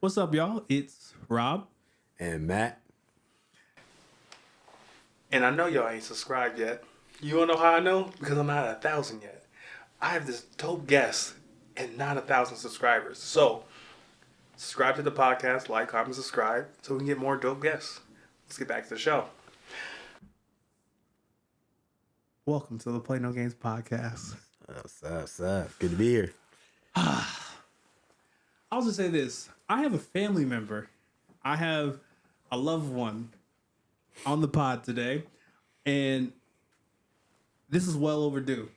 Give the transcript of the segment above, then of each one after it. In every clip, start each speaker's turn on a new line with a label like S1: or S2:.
S1: What's up, y'all? It's Rob.
S2: And Matt.
S1: And I know y'all ain't subscribed yet. You wanna know how I know? Because I'm not at 1,000 yet. I have this dope guest and not 1,000 subscribers. So, subscribe to the podcast, like, comment, subscribe, so we can get more dope guests. Let's get back to the show. Welcome to the Play No Games podcast.
S2: What's up? Good to be here.
S1: I'll just say this. I have a family member. I have a loved one on the pod today. And this is well overdue.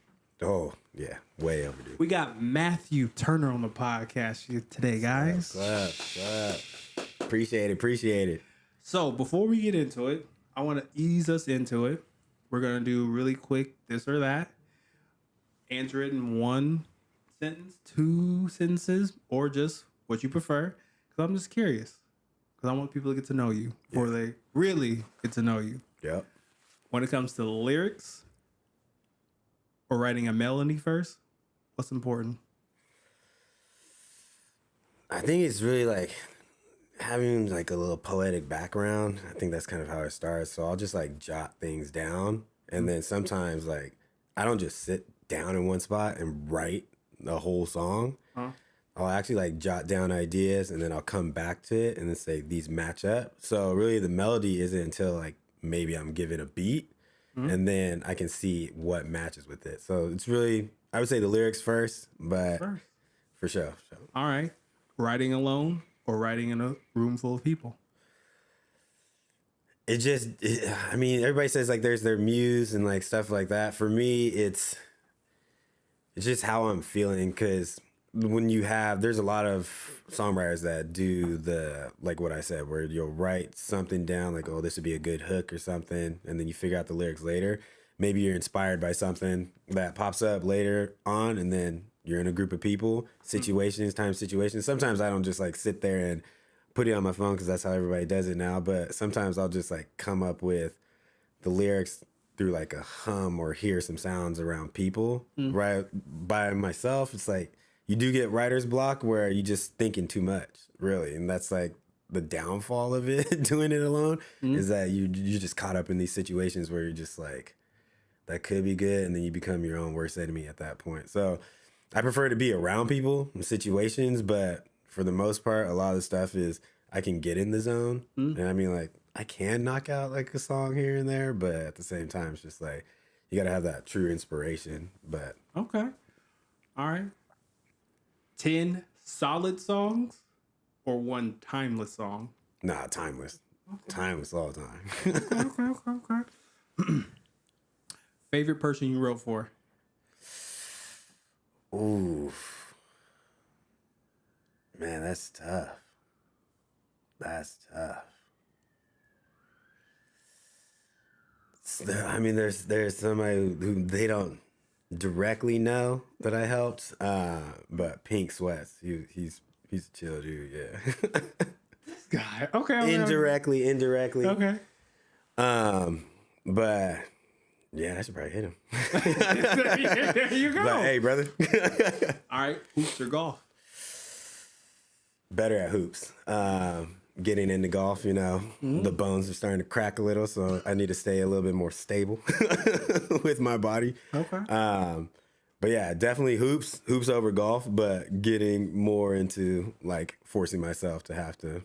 S2: Oh, yeah. Way overdue.
S1: We got Matthew Turner on the podcast today, guys.
S2: What's up? Appreciate it.
S1: So before we get into it, I want to ease us into it. We're going to do really quick this or that. Answer it in one sentence, 2 sentences, or just what you prefer. Because I'm just curious. Because I want people to get to know you before they really get to know you.
S2: Yep.
S1: When it comes to the lyrics or writing a melody first, what's important?
S2: I think it's really like having like a little poetic background. I think that's kind of how it starts. So I'll just like jot things down. And then sometimes like I don't just sit down in one spot and write the whole song. Huh? I'll actually like jot down ideas and then I'll come back to it and then say these match up. So really the melody isn't until like maybe I'm given a beat and then I can see what matches with it. So it's really, I would say the lyrics first, but for sure.
S1: All right. Writing alone or writing in a room full of people?
S2: I mean, everybody says like there's their muse and like stuff like that. For me, it's just how I'm feeling, because when there's a lot of songwriters that do the, like what I said, where you'll write something down like, oh, this would be a good hook or something, and then you figure out the lyrics later. Maybe you're inspired by something that pops up later on, and then you're in a group of people, situations. Sometimes I don't just like sit there and put it on my phone because that's how everybody does it now, but sometimes I'll just like come up with the lyrics through like a hum or hear some sounds around people. Right by myself, it's like you do get writer's block where you just thinking too much, really. And that's like the downfall of it, doing it alone, is that you're just caught up in these situations where you're just like, that could be good, and then you become your own worst enemy at that point. So I prefer to be around people in situations, but for the most part, a lot of the stuff is I can get in the zone. And I mean, like, I can knock out like a song here and there, but at the same time, it's just like, you got to have that true inspiration. But
S1: okay. All right. 10 solid songs or one timeless song?
S2: Nah, timeless. Okay. Timeless all the time.
S1: Okay. Favorite person you wrote for?
S2: Ooh. Man, that's tough. I mean, there's somebody who they don't directly know that I helped, but Pink Sweats, he's a chill dude, yeah.
S1: This guy, okay.
S2: Indirectly.
S1: Okay.
S2: But yeah, I should probably hit him.
S1: There you go.
S2: But hey, brother.
S1: All right, hoops or golf?
S2: Better at hoops. Getting into golf, the bones are starting to crack a little, so I need to stay a little bit more stable with my body.
S1: Okay.
S2: But yeah, definitely hoops over golf, but getting more into like forcing myself to have to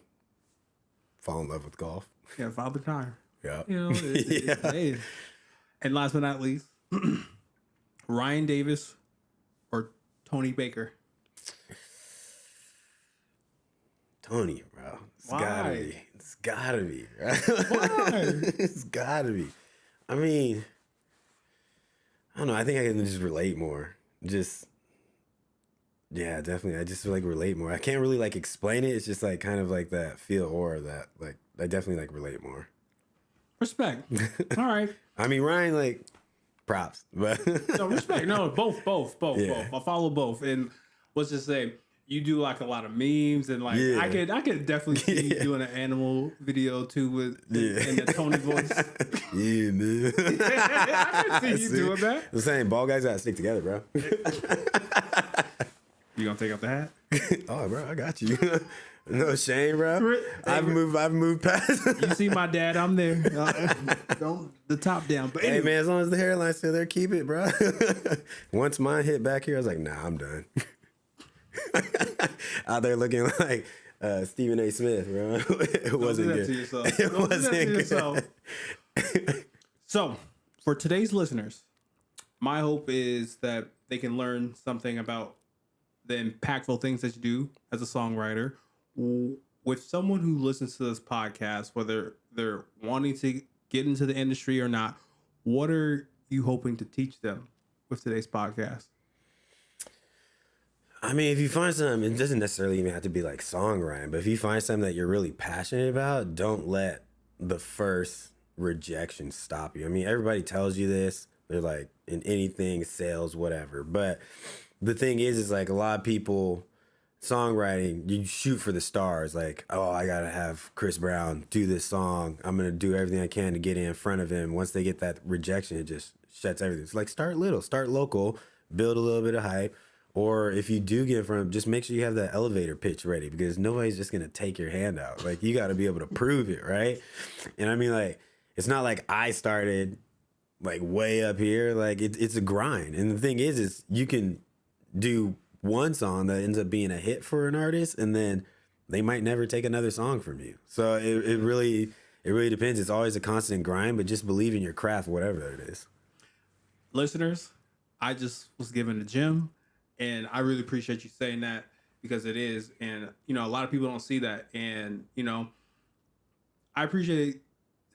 S2: fall in love with golf.
S1: Yeah, Father Time.
S2: Yeah.
S1: Hey. And last but not least, Ryan Davis or Tony Baker?
S2: Tony, bro.
S1: Why?
S2: It's gotta be. Right?
S1: Why?
S2: It's gotta be. I mean, I don't know. I think I can just relate more. Yeah, definitely. I just like relate more. I can't really like explain it. It's just like kind of like that feel or that like I definitely like relate more.
S1: Respect. All right.
S2: I mean, Ryan, like, props, but
S1: no, respect. No, both. I follow both, and let's just say you do like a lot of memes, and like I could definitely see you doing an animal video too with in the Tony voice.
S2: Yeah, man.
S1: I can see you doing that.
S2: The same ball guys gotta stick together, bro.
S1: You gonna take off the hat?
S2: Oh, bro, I got you. No shame, bro. I've moved past.
S1: You see my dad, I'm there. Don't the top down. But
S2: Hey
S1: anyway.
S2: man, as long as the hairline's still there, keep it, bro. Once mine hit back here, I was like, nah, I'm done. Out there looking like Stephen A. Smith, bro. It wasn't
S1: do that
S2: good.
S1: to yourself.
S2: It
S1: Don't do that
S2: wasn't
S1: to
S2: good.
S1: yourself. So, for today's listeners, my hope is that they can learn something about the impactful things that you do as a songwriter. With someone who listens to this podcast, whether they're wanting to get into the industry or not, what are you hoping to teach them with today's podcast?
S2: I mean, if you find something, it doesn't necessarily even have to be like songwriting, but if you find something that you're really passionate about, don't let the first rejection stop you. I mean, everybody tells you this. They're like, in anything, sales, whatever. But the thing is like a lot of people, songwriting, you shoot for the stars. Like, oh, I got to have Chris Brown do this song. I'm going to do everything I can to get in front of him. Once they get that rejection, it just shuts everything. It's like, start little, start local, build a little bit of hype. Or if you do get in front of them, just make sure you have that elevator pitch ready because nobody's just going to take your hand out. Like, you got to be able to prove it, right? And I mean, like, it's not like I started, like, way up here. Like, it's a grind. And the thing is you can do one song that ends up being a hit for an artist, and then they might never take another song from you. So it really depends. It's always a constant grind, but just believe in your craft, whatever it is.
S1: Listeners, I just was given a gym. And I really appreciate you saying that because it is. And, you know, a lot of people don't see that. And, you know, I appreciate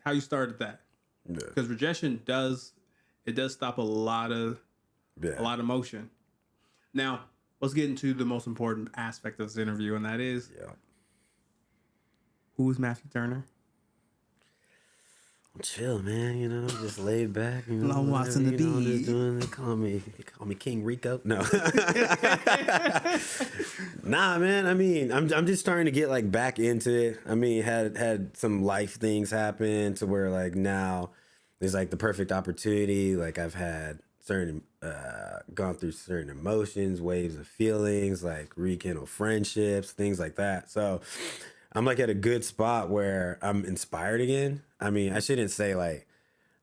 S1: how you started that. Because rejection does stop a lot of motion. Now, let's get into the most important aspect of this interview. And that is, who is Matthew Turner?
S2: Chill, man. You know, just laid back. You know,
S1: I'm watching the beat.
S2: They call me King Rico. No, nah, man. I mean, I'm just starting to get like back into it. I mean, had some life things happen to where like now there's like the perfect opportunity. Like I've had certain gone through certain emotions, waves of feelings, like rekindle friendships, things like that. So I'm like at a good spot where I'm inspired again. I mean, I shouldn't say like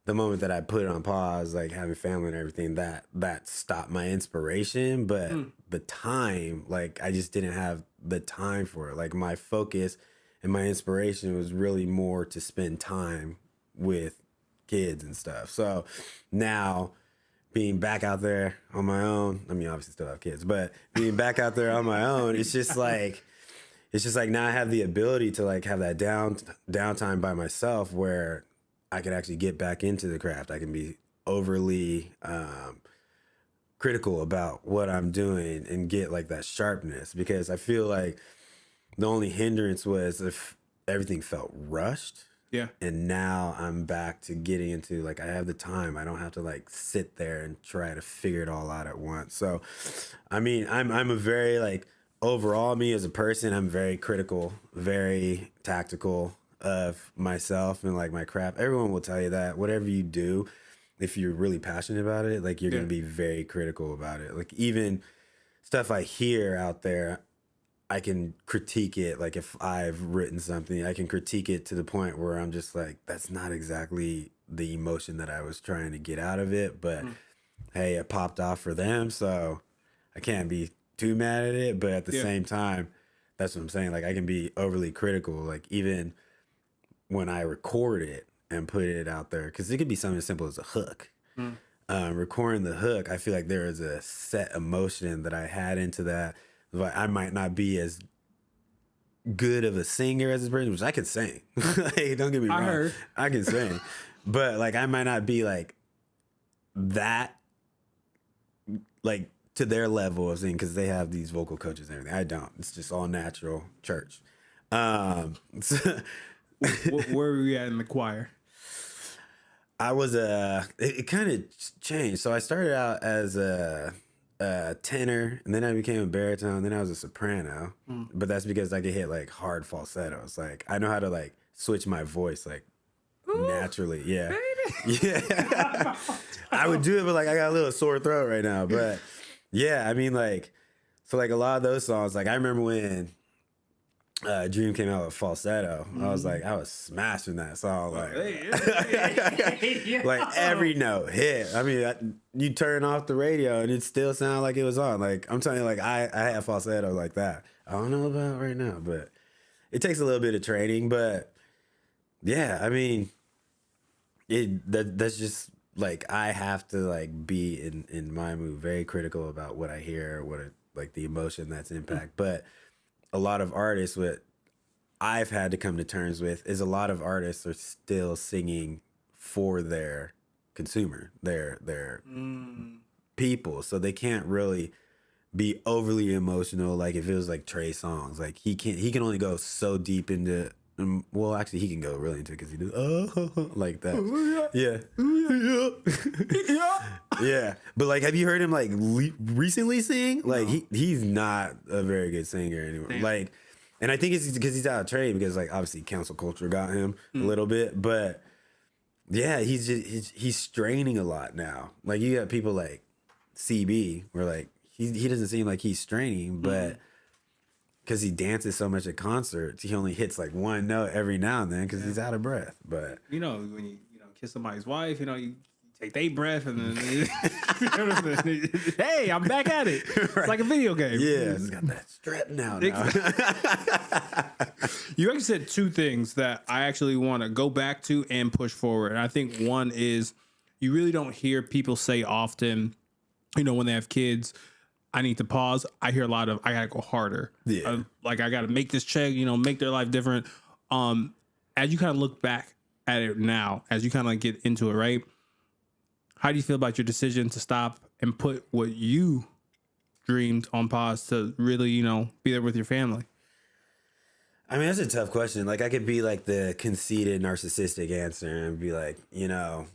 S2: the moment that I put it on pause, like having family and everything, that stopped my inspiration. But the time, like I just didn't have the time for it. Like my focus and my inspiration was really more to spend time with kids and stuff. So now being back out there on my own, I mean, obviously still have kids, but being back out there on my own, it's just like now I have the ability to like have that downtime by myself where I could actually get back into the craft. I can be overly critical about what I'm doing and get like that sharpness, because I feel like the only hindrance was if everything felt rushed.
S1: Yeah.
S2: And now I'm back to getting into like I have the time. I don't have to like sit there and try to figure it all out at once. So, I mean, I'm a very like overall, me as a person, I'm very critical, very tactical of myself and like my craft. Everyone will tell you that whatever you do, if you're really passionate about it, like you're going to be very critical about it. Like even stuff I hear out there, I can critique it. Like if I've written something, I can critique it to the point where I'm just like, that's not exactly the emotion that I was trying to get out of it. But hey, it popped off for them. So I can't be too mad at it. But at the same time, that's what I'm saying. Like I can be overly critical. Like even when I record it and put it out there, because it could be something as simple as a hook. Recording the hook, I feel like there is a set emotion that I had into that. Like I might not be as good of a singer as this person, which I can sing. Like, don't get me wrong, I can sing, but like I might not be like that, like to their level of singing, because they have these vocal coaches and everything. I don't. It's just all natural church.
S1: Where were we at in the choir?
S2: I was it kind of changed. So I started out as a tenor, and then I became a baritone, and then I was a soprano. But that's because I could hit like hard falsettos. Like I know how to like switch my voice like naturally. Yeah, baby. Yeah. I would do it, but like I got a little sore throat right now. But yeah, I mean like, so like a lot of those songs, like I remember when Dream came out with Falsetto. I was like, I was smashing that song, like, like every note hit. I mean, you turn off the radio and it still sounded like it was on. Like, I'm telling you, like, I had falsetto like that. I don't know about right now, but it takes a little bit of training. But yeah, I mean, that's just like, I have to like be in my mood, very critical about what I hear, like the emotion that's impact. But a lot of artists, what I've had to come to terms with is a lot of artists are still singing for their consumer, their people. So they can't really be overly emotional. Like if it was like Trey Songz, like he can only go so deep into, well, actually he can go really into it because he does like that. Yeah. But like, have you heard him like recently sing? Like he's not a very good singer anymore. Damn. Like, and I think it's because he's out of trade, because like obviously cancel culture got him a little bit, but yeah, he's straining a lot now. Like you got people like CB where like he doesn't seem like he's straining, but because he dances so much at concerts, he only hits like one note every now and then because he's out of breath. But
S1: you know, when you kiss somebody's wife, you know, you take their breath and then hey, I'm back at it. It's like a video game.
S2: Yeah, it's got that strap now.
S1: You actually said two things that I actually want to go back to and push forward. And I think one is you really don't hear people say often, you know, when they have kids, I need to pause. I hear a lot of, I gotta go harder.
S2: Yeah.
S1: Like I gotta make this check, you know, make their life different. As you kind of look back at it now, as you kind of like get into it, right? How do you feel about your decision to stop and put what you dreamed on pause to really, you know, be there with your family?
S2: I mean, that's a tough question. Like I could be like the conceited, narcissistic answer and be like, you know,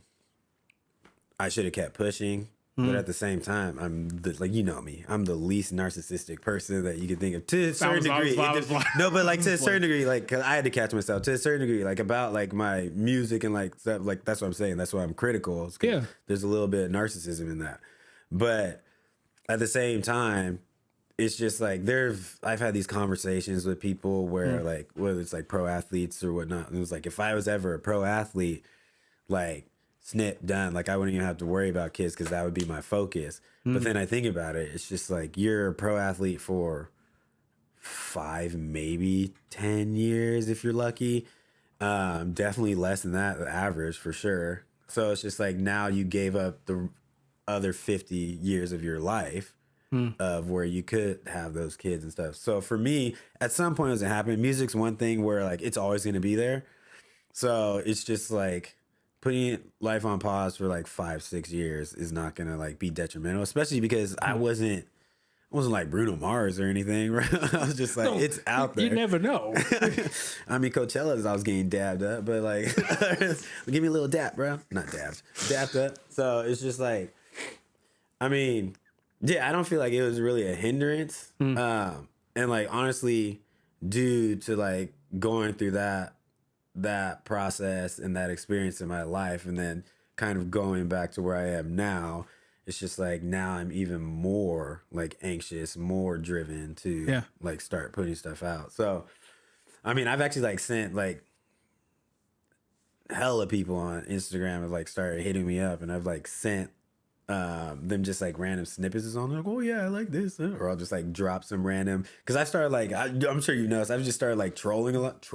S2: I should have kept pushing. But at the same time, like, you know me, I'm the least narcissistic person that you can think of to a certain degree. No, but like to a certain degree, like 'cause I had to catch myself to a certain degree, like about like my music and like stuff. Like that's what I'm saying. That's why I'm critical. Yeah, there's a little bit of narcissism in that. But at the same time, it's just like I've had these conversations with people where like whether it's like pro athletes or whatnot, and it was like if I was ever a pro athlete, like. Snip done, like I wouldn't even have to worry about kids because that would be my focus. But then I think about it, it's just like you're a pro athlete for 5, maybe 10 years if you're lucky. Definitely less than that, the average for sure. So it's just like now you gave up the other 50 years of your life of where you could have those kids and stuff. So for me, at some point it wasn't happening. Music's one thing where like it's always gonna be there. So it's just like putting life on pause for like 5-6 years is not gonna like be detrimental, especially because I wasn't like Bruno Mars or anything, right? I was just like, it's out there.
S1: You never know.
S2: I mean, Coachella's I was getting dabbed up, but like, give me a little dap, bro. Not dabbed, dapped up. So it's just like, I mean, yeah, I don't feel like it was really a hindrance. And like, honestly, due to like going through that process and that experience in my life and then kind of going back to where I am now, it's just like now I'm even more like anxious, more driven to like start putting stuff out. So I mean, I've actually like sent like hella people on Instagram have like started hitting me up, and I've like sent them just like random snippets or something, like, oh yeah, I like this, or I'll just like drop some random, because I started like I'm sure you noticed I've just started like trolling a lot.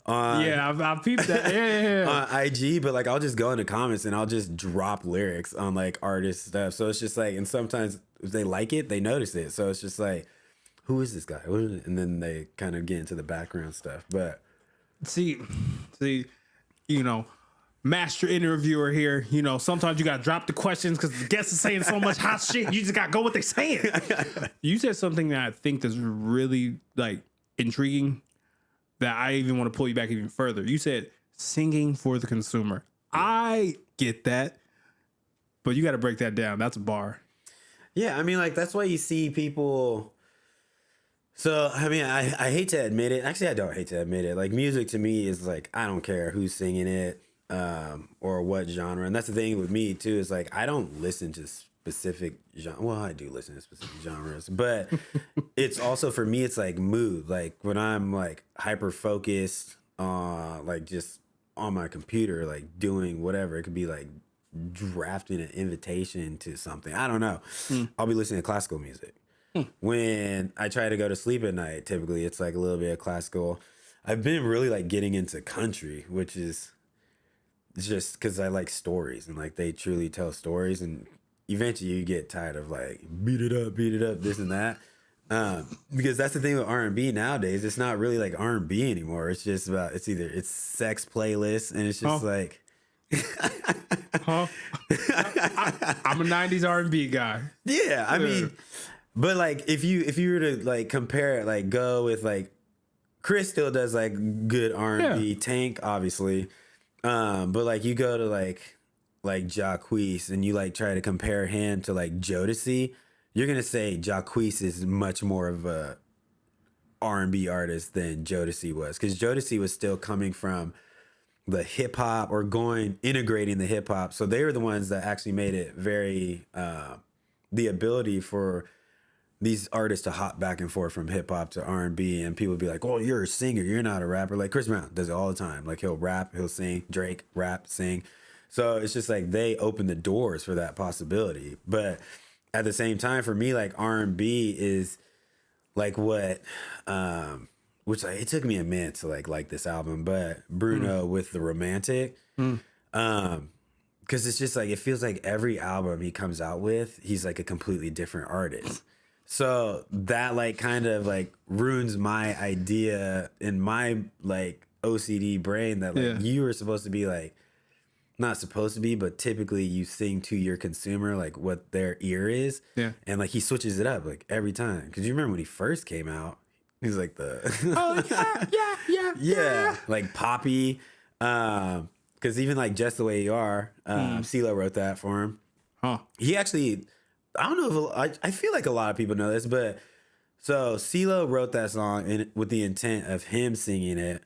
S1: I've peeped that. Yeah.
S2: On IG, but like I'll just go into comments and I'll just drop lyrics on like artist stuff. So it's just like, and sometimes if they like it, they notice it. So it's just like, who is this guy? And then they kind of get into the background stuff. But
S1: see, you know, master interviewer here, you know, sometimes you gotta drop the questions because the guests are saying so much hot shit. You just gotta go what they're saying. You said something that I think is really like intriguing, that I even want to pull you back even further. You said singing for the consumer. I get that, but you got to break that down. That's a bar.
S2: Yeah, I mean, like that's why you see people. So, I mean, I hate to admit it. Actually, I don't hate to admit it. Like music to me is like, I don't care who's singing it. Or what genre. And that's the thing with me too, is like I don't listen to specific genre. Well, I do listen to specific genres, but it's also for me, it's like mood. Like when I'm like hyper focused, like just on my computer, like doing whatever. It could be like drafting an invitation to something. I don't know. I'll be listening to classical music. When I try to go to sleep at night, typically it's like a little bit of classical. I've been really like getting into country, which is just because I like stories and like they truly tell stories, and eventually you get tired of like beat it up, this and that. Because that's the thing with R&B nowadays. It's not really like R&B anymore. It's just about it's sex playlists, and it's just like.
S1: I'm a '90s R&B guy.
S2: Yeah, I mean, but like if you were to like compare it, like go with like Chris still does like good R&B, Tank obviously, but like you go to like Jacquees and you like try to compare him to like Jodeci, you're gonna say Jacquees is much more of a R&B artist than Jodeci was, because Jodeci was still coming from the hip hop or integrating the hip hop. So they were the ones that actually made it very, the ability for these artists to hop back and forth from hip hop to R&B, and people would be like, "Oh, you're a singer, you're not a rapper." Like Chris Brown does it all the time. Like he'll rap, he'll sing. Drake rap, sing. So it's just like they open the doors for that possibility. But at the same time, for me, like R&B is like what, which like, it took me a minute to like this album, but Bruno with The Romantic, because it's just like it feels like every album he comes out with, he's like a completely different artist. So that like kind of like ruins my idea in my like OCD brain that like you were supposed to be like, not supposed to be, but typically you sing to your consumer like what their ear is. Yeah. And like he switches it up like every time. Because you remember when he first came out, he's like the yeah, like poppy. Because even like Just the Way You Are, CeeLo wrote that for him. He actually, I don't know if I feel like a lot of people know this, but so CeeLo wrote that song with the intent of him singing it,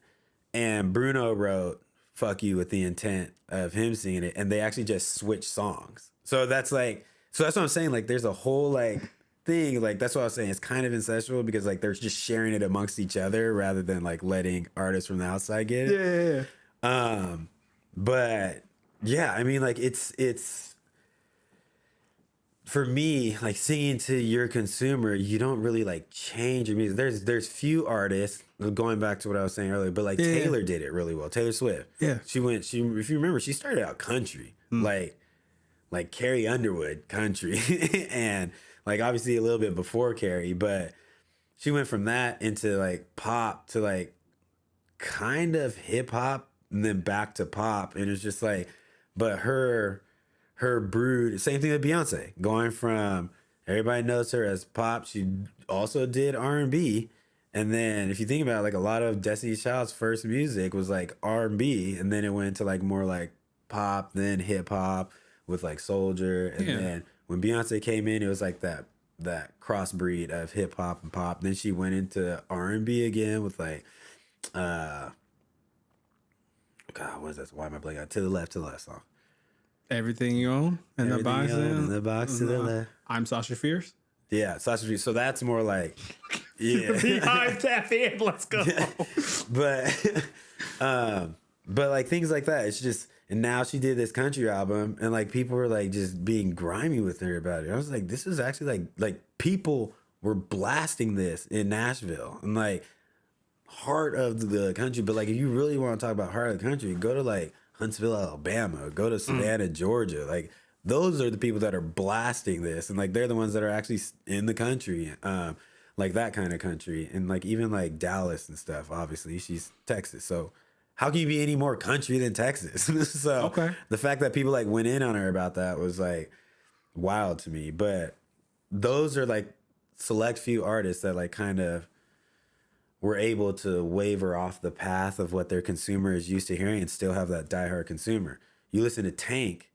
S2: and Bruno wrote "Fuck You" with the intent of him singing it, and they actually just switched songs. So that's like, so that's what I'm saying. Like, there's a whole like thing. Like that's what I was saying. It's kind of incestual because like they're just sharing it amongst each other rather than like letting artists from the outside get it. Yeah. But yeah, I mean, like it's for me, like singing to your consumer, you don't really like change your music. There's few artists, going back to what I was saying earlier, but like Taylor did it really well. Taylor Swift. Yeah. She if you remember, she started out country, like Carrie Underwood country, and like obviously a little bit before Carrie, but she went from that into like pop to like kind of hip hop and then back to pop. And it's just like, but her brood, same thing with Beyonce, going from everybody knows her as pop. She also did R&B. And then if you think about it, like a lot of Destiny's Child's first music was like R&B, and then it went to like more like pop, then hip hop with like Soldier. And then when Beyonce came in, it was like that crossbreed of hip hop and pop. Then she went into R&B again with like, God, what is that? Why am I blanking? To the left song.
S1: Everything You Own in the box.
S2: In the box to the left.
S1: I'm Sasha Fierce.
S2: Yeah, Sasha Fierce. So that's more like,
S1: behind tap in. Let's go.
S2: But like things like that. It's just, and now she did this country album, and like people were like just being grimy with her about it. I was like, this is actually like people were blasting this in Nashville and like heart of the country. But like if you really want to talk about heart of the country, go to like Huntsville, Alabama, go to Savannah, Georgia. Like those are the people that are blasting this, and like they're the ones that are actually in the country, like that kind of country, and like even like Dallas and stuff. Obviously, she's Texas, so how can you be any more country than Texas? So the fact that people like went in on her about that was like wild to me. But those are like select few artists that like kind of were able to waver off the path of what their consumer is used to hearing and still have that diehard consumer. You listen to Tank.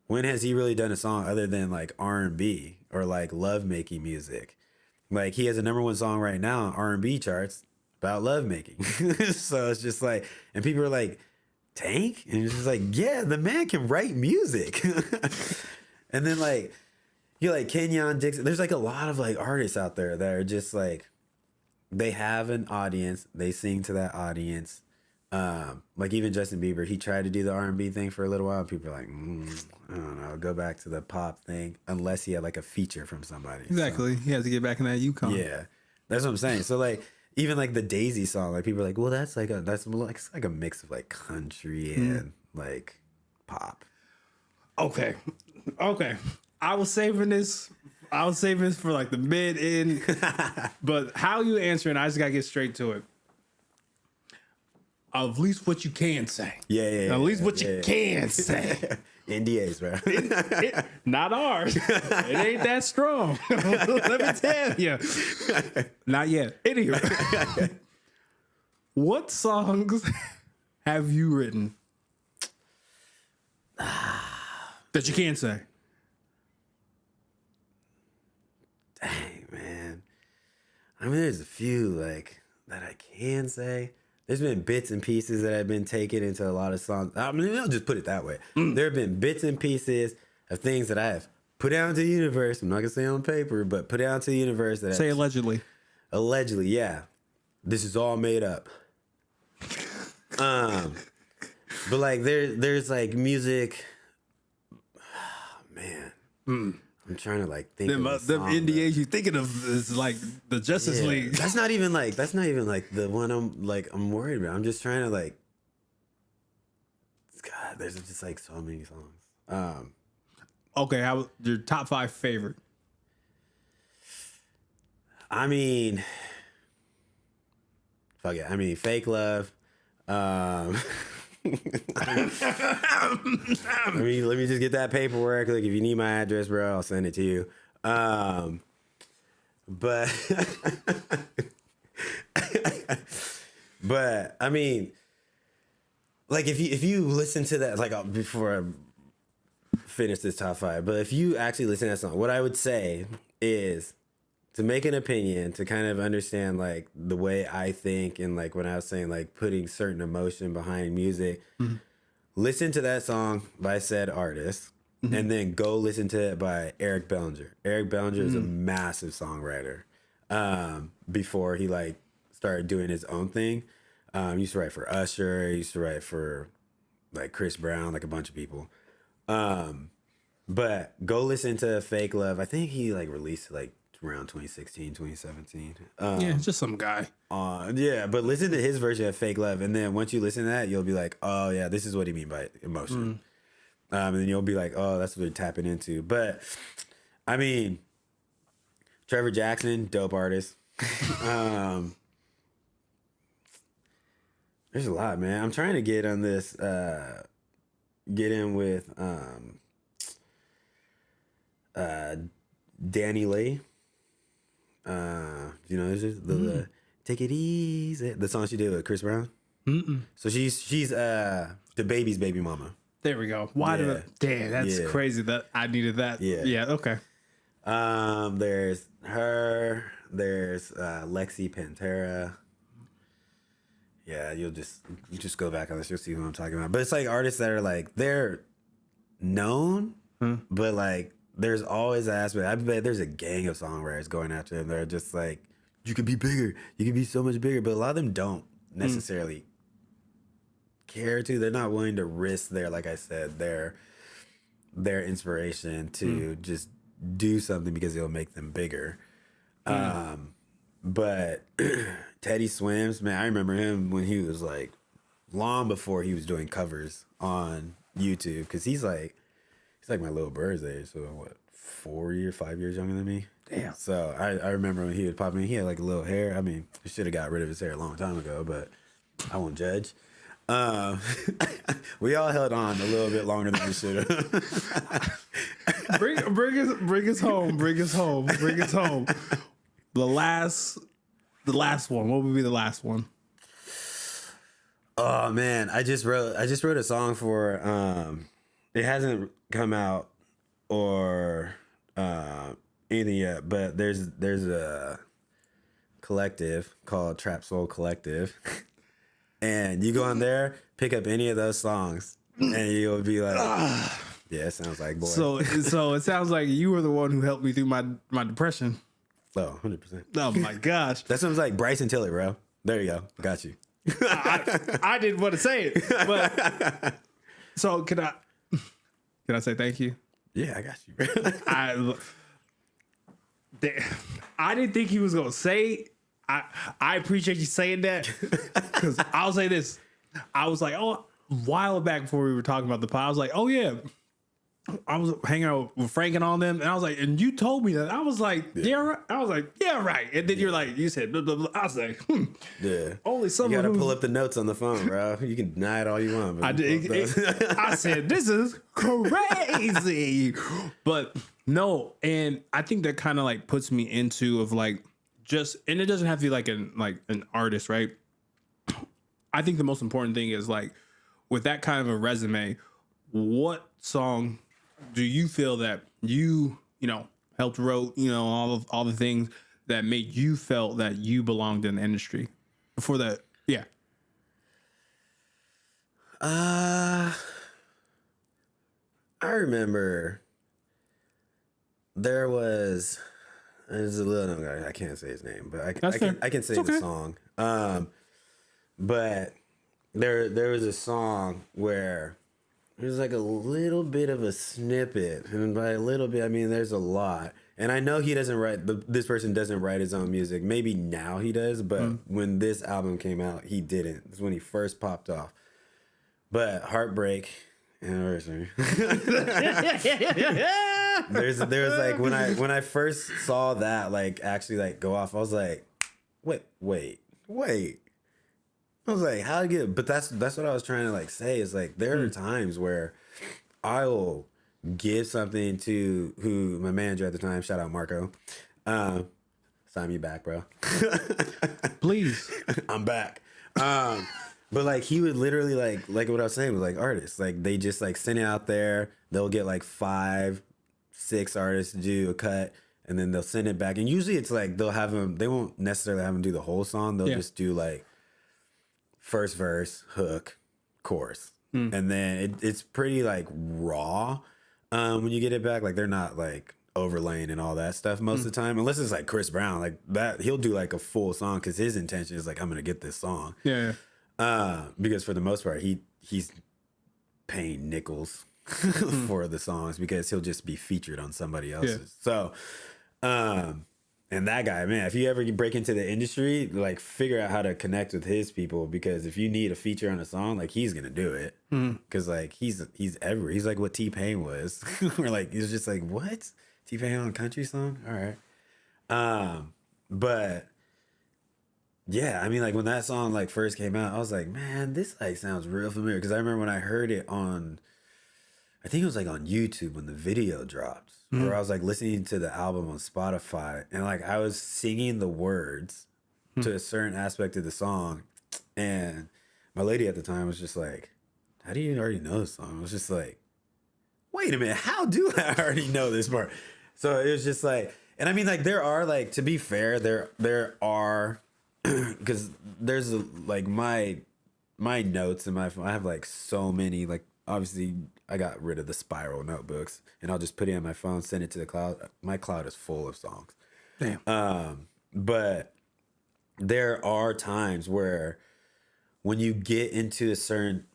S2: When has he really done a song other than like R&B or like lovemaking music? Like he has a #1 song right now on R&B charts about lovemaking. So it's just like, and people are like, Tank? And it's just like, yeah, the man can write music. And then like you're like Kenyon Dixon. There's like a lot of like artists out there that are just like they have an audience. They sing to that audience. Like even Justin Bieber, he tried to do the R&B thing for a little while. People are like, I don't know, go back to the pop thing unless he had like a feature from somebody.
S1: Exactly. He has to get back in that Yukon.
S2: Yeah, that's what I'm saying. So like even like the Daisy song, like people are like, well, that's like it's like a mix of like country and like pop.
S1: Okay. I was saving this for like the mid end, but how you answering? I just gotta get straight to it. At least what you can say.
S2: Yeah.
S1: At least what you can say.
S2: NDAs, bro.
S1: Not ours. It ain't that strong. Let me tell you. Not yet. Anyway, what songs have you written that you can't say?
S2: Dang, man. I mean, there's a few like that I can say. There's been bits and pieces that have been taken into a lot of songs. I mean, I'll just put it that way. There have been bits and pieces of things that I have put out into the universe. I'm not gonna say on paper, but put out into the universe that
S1: Say allegedly.
S2: Allegedly, yeah. This is all made up. But like there's like music. Oh, man. I'm trying to like think
S1: Them
S2: of the
S1: NDAs you thinking of is like the Justice League.
S2: That's not even like the one I'm worried about. I'm just trying to like God, there's just like so many songs.
S1: Okay, how your top 5 favorite?
S2: I mean, fuck it. I mean, Fake Love. I mean, let me just get that paperwork. Like, if you need my address, bro, I'll send it to you. But I mean, like if you listen to that, like before I finish this top 5, but if you actually listen to that song, what I would say is to make an opinion, to kind of understand like the way I think, and like when I was saying like putting certain emotion behind music, listen to that song by said artist, and then go listen to it by Eric Bellinger. Eric Bellinger is a massive songwriter. Before he like started doing his own thing, he used to write for Usher. He used to write for like Chris Brown, like a bunch of people. But go listen to Fake Love. I think he like released like around 2016, 2017.
S1: Yeah, just some guy.
S2: Yeah, but listen to his version of Fake Love, and then once you listen to that, you'll be like, oh yeah, this is what he mean by emotion. And then you'll be like, oh, that's what they're tapping into. But I mean, Trevor Jackson, dope artist. There's a lot, man. I'm trying to get on this, get in with Danny Lee. You know, this is the Take It Easy, the song she did with Chris Brown. So she's the baby's baby mama.
S1: There we go. Why did I? Damn, that's crazy that I needed that. Yeah, okay.
S2: There's her. There's Lexi Pantera. Yeah, you just go back on this. You'll see who I'm talking about. But it's like artists that are like, they're known, but like there's always an aspect. I bet there's a gang of songwriters going after them. They're just like, you could be bigger. You could be so much bigger. But a lot of them don't necessarily care to. They're not willing to risk their, like I said, their inspiration to just do something because it'll make them bigger. But Teddy Swims, man, I remember him when he was like long before he was doing covers on YouTube, because he's like my little bird's age, so what, 5 years younger than me.
S1: Damn.
S2: So I remember when he would pop in, he had like a little hair. I mean, he should have got rid of his hair a long time ago, but I won't judge. We all held on a little bit longer than we should have.
S1: bring us home. The last one. What would be the last one?
S2: Oh man, I just wrote a song for it hasn't come out or anything yet, but there's a collective called Trap Soul Collective. And you go on there, pick up any of those songs, and you'll be like, Yeah, it sounds like boy.
S1: So it sounds like you were the one who helped me through my depression.
S2: Oh, 100%.
S1: Oh my gosh.
S2: That sounds like Bryson Tiller, bro. There you go. Got you.
S1: I didn't want to say it, but so can I say thank you?
S2: Yeah, I got you, bro.
S1: I didn't think he was gonna say. I appreciate you saying that, because I'll say this. I was like, oh, a while back before we were talking about the pod, I was like, oh yeah, I was hanging out with Frank and all them, and I was like, and you told me that. I was like, yeah, right. I was like, yeah, right. And then you're like, you said, blah, blah, blah. I was like,
S2: Yeah.
S1: only someone.
S2: You gotta pull up the notes on the phone, bro. You can deny it all you want. But
S1: I said, this is crazy. But no, and I think that kind of like puts me into of like just, and it doesn't have to be like an artist, right? I think the most important thing is like with that kind of a resume, what song do you feel that you know helped wrote, you know, all the things that made you felt that you belonged in the industry before that? Yeah.
S2: I remember there's a little guy, I can't say his name, but I can say the song. But there was a song where there's like a little bit of a snippet, and by a little bit I mean there's a lot. And I know he doesn't write, this person doesn't write his own music. Maybe now he does, but when this album came out, he didn't. It's when he first popped off. But Heartbreak Anniversary. there was like when I first saw that like actually like go off, I was like, wait. I was like, how to get? But that's what I was trying to like say is like there are times where I will give something to who my manager at the time, shout out Marco, sign me back, bro.
S1: Please.
S2: I'm back. But like he would literally like what I was saying with like artists, like they just like send it out there, they'll get like 5-6 artists to do a cut, and then they'll send it back, and usually it's like they won't necessarily have them do the whole song, they'll just do like first verse, hook, chorus, and then it's pretty like raw when you get it back. Like they're not like overlaying and all that stuff most of the time, unless it's like Chris Brown, like that he'll do like a full song because his intention is like I'm gonna get this song. Yeah. Because for the most part he's paying nickels for the songs because he'll just be featured on somebody else's. So and that guy, man, if you ever break into the industry, like figure out how to connect with his people, because if you need a feature on a song, like he's gonna do it, because like he's everywhere. He's like what T-Pain was. We're like, he's just like, what? T-Pain on a country song? All right. But yeah, I mean, like when that song like first came out, I was like, man, this like sounds real familiar, because I remember when I heard it on, I think it was like on YouTube when the video dropped, or I was like listening to the album on Spotify, and like I was singing the words to a certain aspect of the song, and my lady at the time was just like, how do you already know this song? I was just like, wait a minute, how do I already know this part? So it was just like, and I mean, like there are like, to be fair, there are, because there's like my notes in my phone, I have like so many, like obviously I got rid of the spiral notebooks, and I'll just put it on my phone, send it to the cloud. My cloud is full of songs. Damn. But there are times where when you get into a certain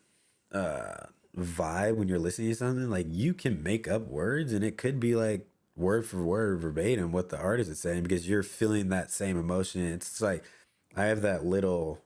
S2: vibe when you're listening to something, like you can make up words, and it could be like word for word verbatim what the artist is saying, because you're feeling that same emotion. It's like I have that little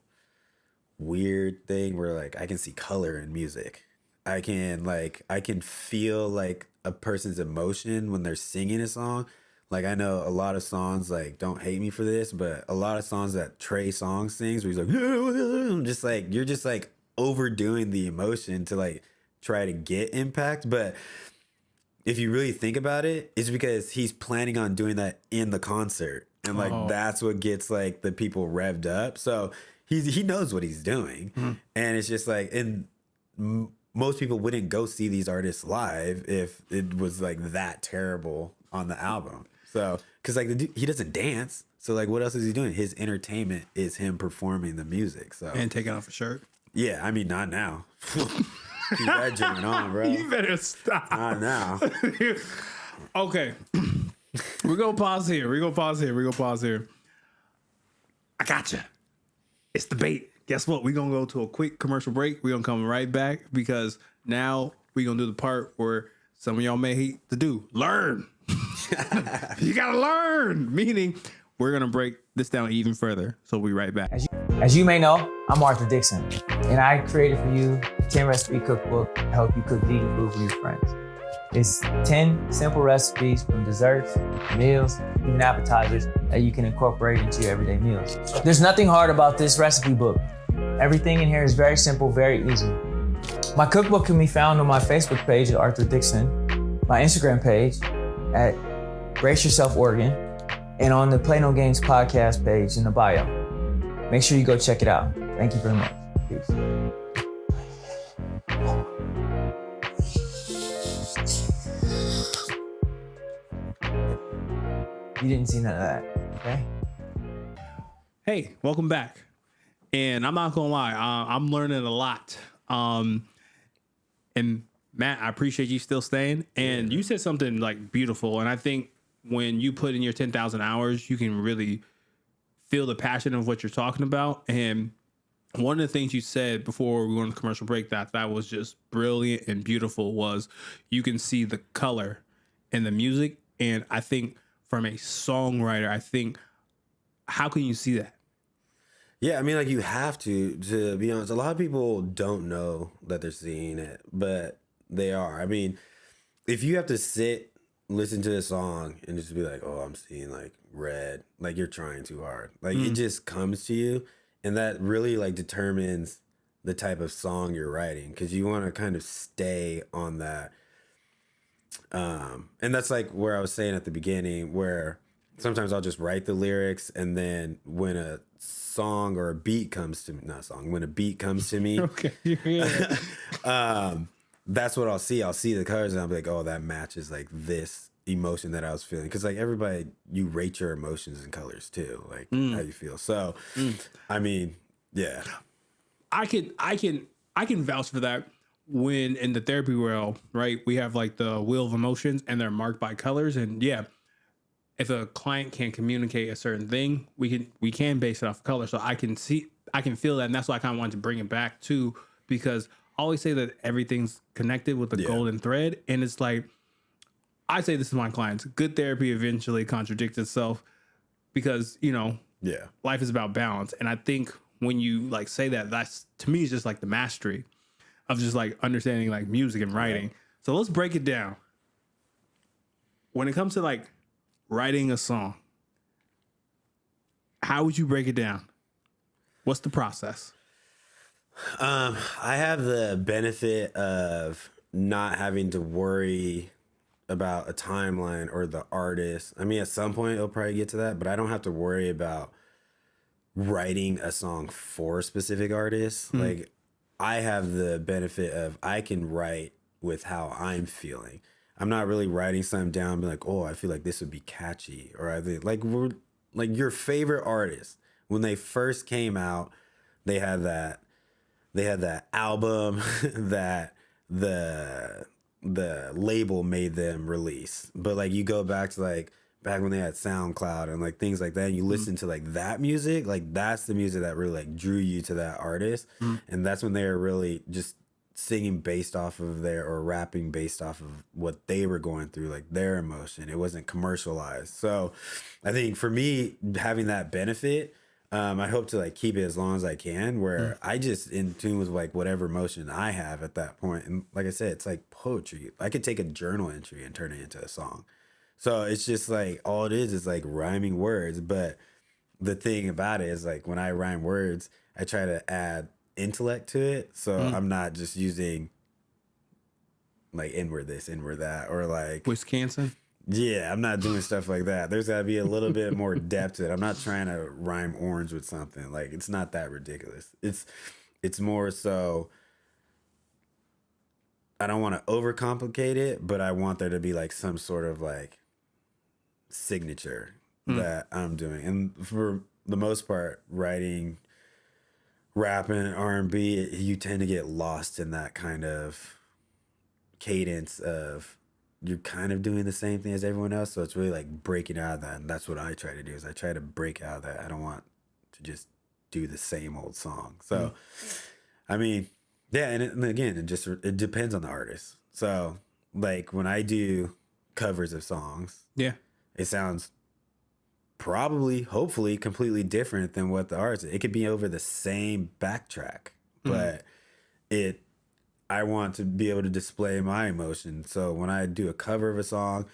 S2: weird thing where like I can see color in music. I can feel like a person's emotion when they're singing a song. Like I know a lot of songs, like don't hate me for this, but a lot of songs that Trey Songz sings where he's like, just like you're just like overdoing the emotion to like try to get impact. But if you really think about it, it's because he's planning on doing that in the concert, and like that's what gets like the people revved up. So he knows what he's doing, and it's just like, and most people wouldn't go see these artists live if it was like that terrible on the album. So, because like he doesn't dance, so like what else is he doing? His entertainment is him performing the music. So
S1: and taking off a shirt.
S2: Yeah, I mean not now. Keep that joint on, bro.
S1: You better stop.
S2: Not now.
S1: Okay. We're going to pause here. I gotcha. It's the bait. Guess what? We're going to go to a quick commercial break. We're going to come right back because now we're going to do the part where some of y'all may hate to do. Learn. You got to learn. Meaning we're going to break this down even further. So we'll be right back.
S3: As you may know, I'm Arthur Dixon, and I created for you 10 recipe cookbook to help you cook vegan food for your friends. It's 10 simple recipes from desserts, meals, even appetizers that you can incorporate into your everyday meals. There's nothing hard about this recipe book. Everything in here is very simple, very easy. My cookbook can be found on my Facebook page at Arthur Dixon, my Instagram page at Brace Yourself Oregon, and on the Play No Games podcast page in the bio. Make sure you go check it out. Thank you very much. Peace. You didn't see none of that, okay?
S1: Hey, welcome back. And I'm not gonna lie, I'm learning a lot. And Matt, I appreciate you still staying. And you said something like beautiful. And I think when you put in your 10,000 hours, you can really feel the passion of what you're talking about. And one of the things you said before we went on commercial break that was just brilliant and beautiful was you can see the color in the music. And I think from a songwriter, how can you see that?
S2: Yeah, I mean, like, you have to be honest. A lot of people don't know that they're seeing it, but they are. I mean, if you have to listen to a song and just be like, oh, I'm seeing like red, like you're trying too hard. Like it just comes to you. And that really like determines the type of song you're writing because you want to kind of stay on that. And that's like where I was saying at the beginning where sometimes I'll just write the lyrics and then when a song or a beat comes to me, when a beat comes to me,
S1: Okay. Yeah.
S2: that's what I'll see. I'll see the colors and I'll be like, oh, that matches like this emotion that I was feeling. Cause like everybody, you rate your emotions in colors too, like how you feel. So, I mean, yeah.
S1: I can vouch for that when in the therapy world, right? We have like the wheel of emotions and they're marked by colors. And yeah, if a client can communicate a certain thing, we can base it off color. So I can feel that. And that's why I kind of wanted to bring it back too, because I always say that everything's connected with the golden thread. And it's like, I say this to my clients, good therapy eventually contradicts itself because, life is about balance. And I think when you like say that, that's to me is just like the mastery of just like understanding like music and writing. Right. So let's break it down. When it comes to like writing a song, how would you break it down? What's the process?
S2: I have the benefit of not having to worry about a timeline or the artist. I mean, at some point it'll probably get to that, but I don't have to worry about writing a song for a specific artist. Like I have the benefit of I can write with how I'm feeling. I'm not really writing something down and be like, oh, I feel like this would be catchy. Or I think like your favorite artist, when they first came out, they had that album that the label made them release. But like you go back to like back when they had SoundCloud and like things like that, and you listen to like that music, like that's the music that really like drew you to that artist. And that's when they were really just singing based off of or rapping based off of what they were going through, like their emotion. It wasn't commercialized. So I think for me, having that benefit, I hope to like keep it as long as I can, where I just in tune with like whatever emotion I have at that point. And like I said, it's like poetry. I could take a journal entry and turn it into a song. So it's just like all it is like rhyming words. But the thing about it is like when I rhyme words, I try to add intellect to it. So I'm not just using like inward this, inward that, or like
S1: Wisconsin.
S2: Yeah, I'm not doing stuff like that. There's got to be a little bit more depth to it. I'm not trying to rhyme orange with something. Like, it's not that ridiculous. It's more so I don't want to overcomplicate it, but I want there to be like some sort of like signature that I'm doing. And for the most part, writing rap and R&B, you tend to get lost in that kind of cadence of you're kind of doing the same thing as everyone else. So it's really like breaking out of that. And that's what I try to do is I try to break out of that. I don't want to just do the same old song. So, I mean, yeah. And again, it depends on the artist. So like when I do covers of songs,
S1: Yeah.
S2: it sounds probably, hopefully completely different than what the artist, it could be over the same backtrack, but I want to be able to display my emotion. So when I do a cover of a song,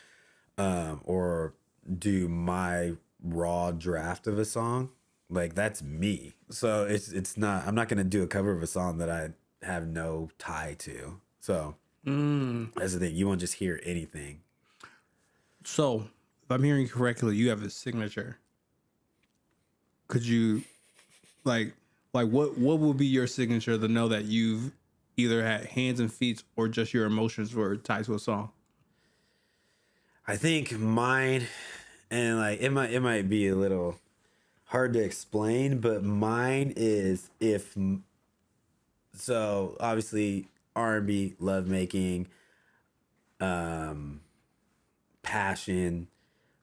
S2: or do my raw draft of a song, like that's me. So it's not, I'm not going to do a cover of a song that I have no tie to. So that's the thing. You won't just hear anything.
S1: So if I'm hearing you correctly, you have a signature. Could you like what would be your signature to know that you've either had hands and feet or just your emotions were tied to a song?
S2: I think mine, and like it might be a little hard to explain, but mine is so obviously R&B, lovemaking, passion.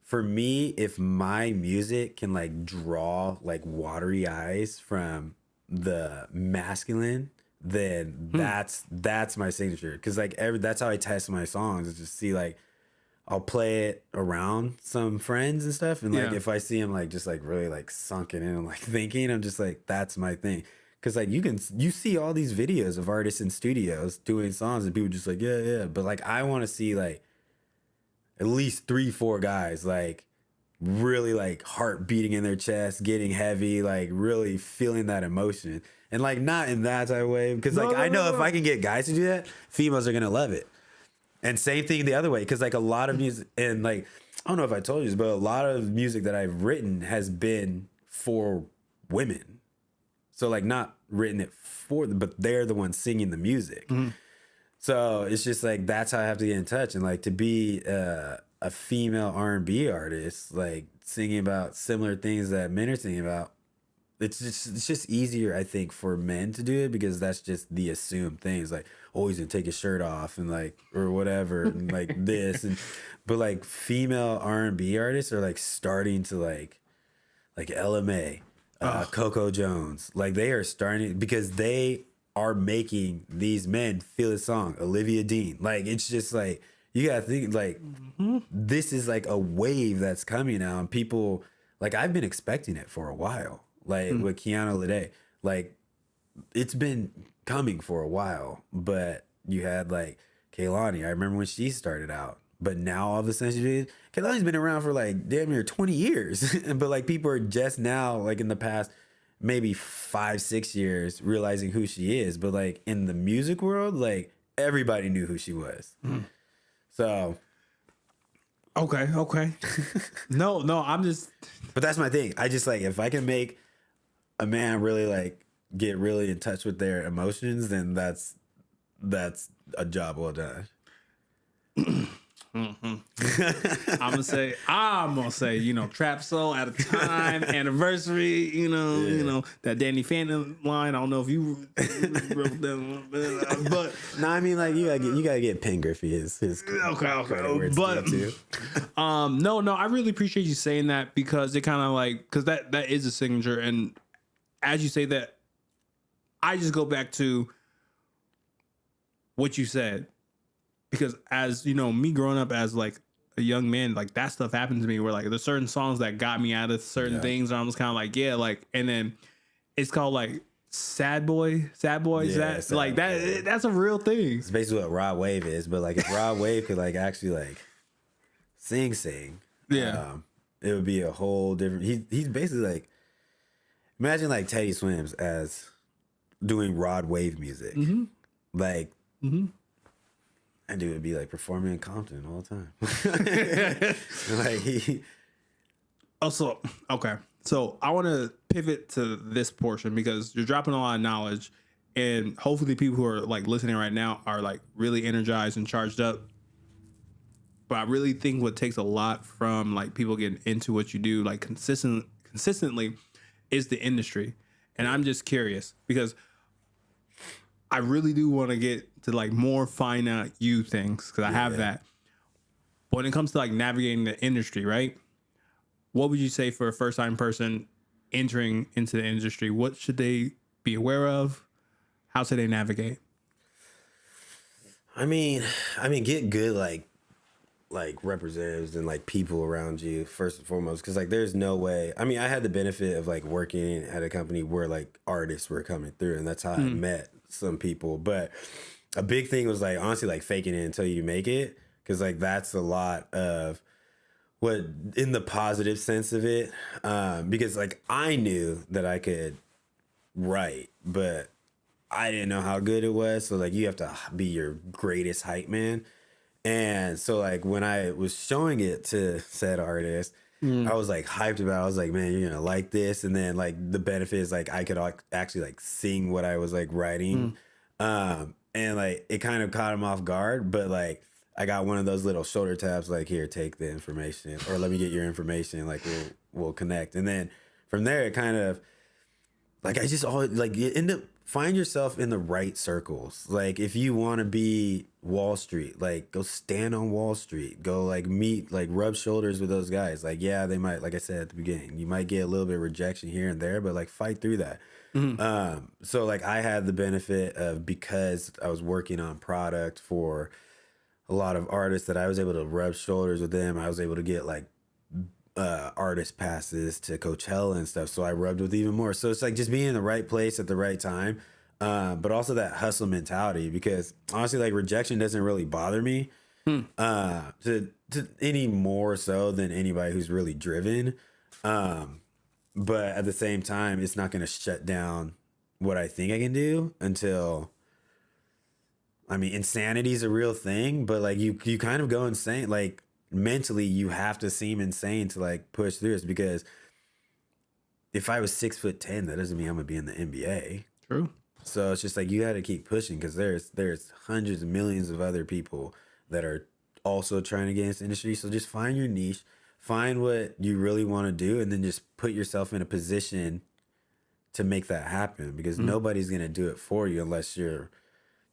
S2: For me, if my music can like draw like watery eyes from the masculine, then that's my signature. Because like that's how I test my songs, is just see like I'll play it around some friends and stuff, and like if I see them like just like really like sunken in and like thinking, I'm just like that's my thing. Because like you see all these videos of artists in studios doing songs and people just like yeah, but like I want to see like at least 3-4 guys like really like heart beating in their chest, getting heavy, like really feeling that emotion, and like not in that type of way, because like I know if I can get guys to do that, females are gonna love it. And same thing the other way, because like a lot of music, and like I don't know if I told you this, but a lot of music that I've written has been for women. So like not written it for them, but they're the ones singing the music. So it's just like that's how I have to get in touch, and like to be a female R&B artist, like singing about similar things that men are singing about. It's just easier, I think, for men to do it, because that's just the assumed thing. It's like, oh, he's gonna take his shirt off and like or whatever, and like this, and but like female R&B artists are like starting to like LMA, Coco Jones, like they are starting, because they are making these men feel the song. Olivia Dean, like it's just like you gotta think like this is like a wave that's coming now, and people like I've been expecting it for a while. Like with Kiana Lede, like it's been coming for a while, but you had like Kehlani. I remember when she started out, but now all of a sudden Kehlani's been around for like damn near 20 years, but like people are just now like in the past maybe 5-6 years realizing who she is. But like in the music world, like everybody knew who she was. So
S1: Okay. no, I'm just.
S2: But that's my thing. I just like if I can make a man really like get really in touch with their emotions, then that's a job well done.
S1: I'm gonna say, Trap Soul at a time, anniversary, you know, that Danny Phantom line. I don't know if you wrote that, but
S2: no, I mean like you gotta get Pen Griffey his
S1: okay. But no, I really appreciate you saying that, because it kind of like, because that is a signature, and as you say that, I just go back to what you said. Because as you know, me growing up as like a young man, like that stuff happened to me, where like there's certain songs that got me out of certain things, and I was kind of like, and then it's called like Sad Boy, that's a real thing.
S2: It's basically what Rod Wave is, but like if Rod Wave could like actually like sing, it would be a whole different. He's basically like, imagine like Teddy Swims as doing Rod Wave music, like. That dude would be like performing in Compton all the time. Like he.
S1: Also, okay. So I want to pivot to this portion, because you're dropping a lot of knowledge, and hopefully people who are like listening right now are like really energized and charged up. But I really think what takes a lot from like people getting into what you do like consistently is the industry. And I'm just curious because I really do want to get to like more find out you things because I have that. But when it comes to like navigating the industry, right? What would you say for a first time person entering into the industry? What should they be aware of? How should they navigate?
S2: I mean, get good like representatives and like people around you first and foremost, because like there's no way. I mean, I had the benefit of like working at a company where like artists were coming through, and that's how I met some people. But a big thing was like honestly like faking it until you make it, because like that's a lot of what in the positive sense of it, because like I knew that I could write, but I didn't know how good it was. So like you have to be your greatest hype man. And so like when I was showing it to said artist, I was like hyped about it. I was like, man, you're gonna like this. And then like the benefit is like I could actually like sing what I was like writing. And like it kind of caught him off guard, but like I got one of those little shoulder taps like, here, take the information, or let me get your information, like we'll connect. And then from there it kind of like I just always like you end up find yourself in the right circles. Like if you want to be Wall Street, like go stand on Wall Street, go like meet, like rub shoulders with those guys. Like, yeah, they might, like I said at the beginning, you might get a little bit of rejection here and there, but like fight through that. So like I had the benefit of, because I was working on product for a lot of artists, that I was able to rub shoulders with them. I was able to get like artist passes to Coachella and stuff, so I rubbed with even more. So it's like just being in the right place at the right time, but also that hustle mentality, because honestly like rejection doesn't really bother me to any more so than anybody who's really driven, but at the same time it's not going to shut down what I think I can do until, I mean, insanity is a real thing, but like you kind of go insane. Like mentally you have to seem insane to like push through this, because if I was 6'10", that doesn't mean I'm gonna be in the NBA.
S1: True.
S2: So it's just like you got to keep pushing, because there's hundreds of millions of other people that are also trying to get into this industry. So just find your niche, find what you really want to do, and then just put yourself in a position to make that happen, because nobody's gonna do it for you unless you're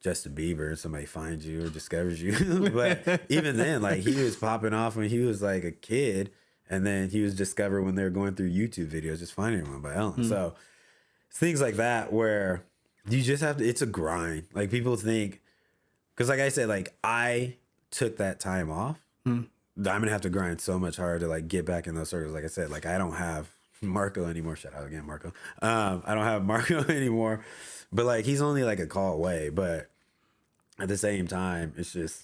S2: Justin Bieber and somebody finds you or discovers you. But even then, like he was popping off when he was like a kid, and then he was discovered when they were going through YouTube videos, just finding one by Ellen. So it's things like that where you just have to, it's a grind. Like people think, because like I said, like I took that time off. I'm gonna have to grind so much harder to like get back in those circles. Like I said, like I don't have Marco anymore. Shout out again, Marco. I don't have Marco anymore, but like he's only like a call away. But at the same time, it's just